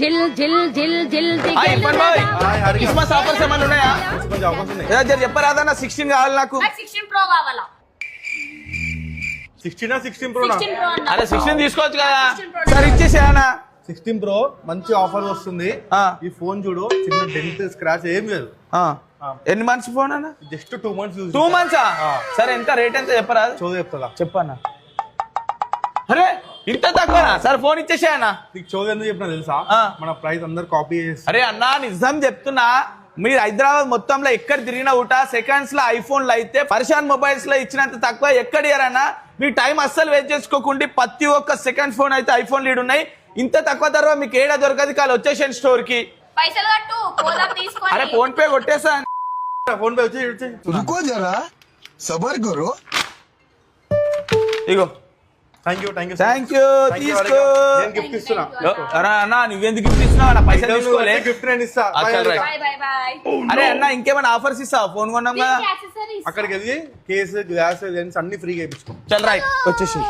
జిల్ జిల్ జిల్ జిల్ క్రిస్మస్ ఆఫర్స్ ఏమన్నా ఉన్నాయా? చెప్పరాదన్న 16 కావాలి నాకు. 16 ప్రో కావాలా? 16 ప్రో 16 ప్రో అన్న. అరే 16 తీసుకోవచ్చు కదా. 16 Pro. సరే ఇచ్చేసేయనా. 16 ప్రో మంచి ఆఫర్ వస్తుంది. ఈ ఫోన్ చూడు, చిన్న డెంట్ స్క్రాచ్ ఏం లేదు. ఎన్ని మంత్స్ ఫోన్ అన్న? Just 2 months use. 2 months. సరే ఎంత రేట్ ఎంత చెప్పరా? చోదు చెప్తా చెప్పన్నా. అరే ఇంత తక్కువనా? సరే ఫోన్ ఇచ్చేసేయనా. నీకు చోదు ఎందుకు చెప్పినా తెలుసా? మన ప్రైస్ అందరు కాపీ చేసి. అరే అన్నా నిజం చెప్తున్నా, మీరు హైదరాబాద్ మొత్తంలో ఎక్కడ తిరిగినా ఊట సెకండ్స్ లో ఐఫోన్లు అయితే పరిశాన్ మొబైల్స్ లో ఇచ్చినంత తక్కువ ఎక్కడ ఇయ్యారన్నా. మీ టైం అస్సలు వేస్ట్ చేసుకోకుండా ప్రతి ఒక్క సెకండ్ ఫోన్ అయితే ఐఫోన్ లీడ్ ఉన్నాయి. ఇంత తక్కువ తర్వాత మీకు ఏడా దొరకదు. కాదు వచ్చేసాను స్టోర్ కి. పైసలు కట్టు పోదాం తీసుకొని. అరే ఫోన్ పే కొట్టేసా. ఫోన్ పే వచ్చి रुको जरा सबर करो. ఇగో థ్యాంక్ యూ తీసుకో. నేను గిఫ్ట్ ఇస్తున్నా. అరే అన్న నువ్వెందుకు గిఫ్ట్ ఇస్తున్నావు? నా పైసలు తీసుకోలే. గిఫ్ట్ నేను ఇస్తా. By by by. అరే అన్న ఇంకేమైనా ఆఫర్స్ ఇస్తావా? ఫోన్ కొన్నాం కదా. యాక్సెసరీస్ అక్కడికి వెళ్ళి కేసు గ్లాస్ అన్ని ఫ్రీగా ఇప్పించుకో. చల్ రైట్ వచ్చేసి.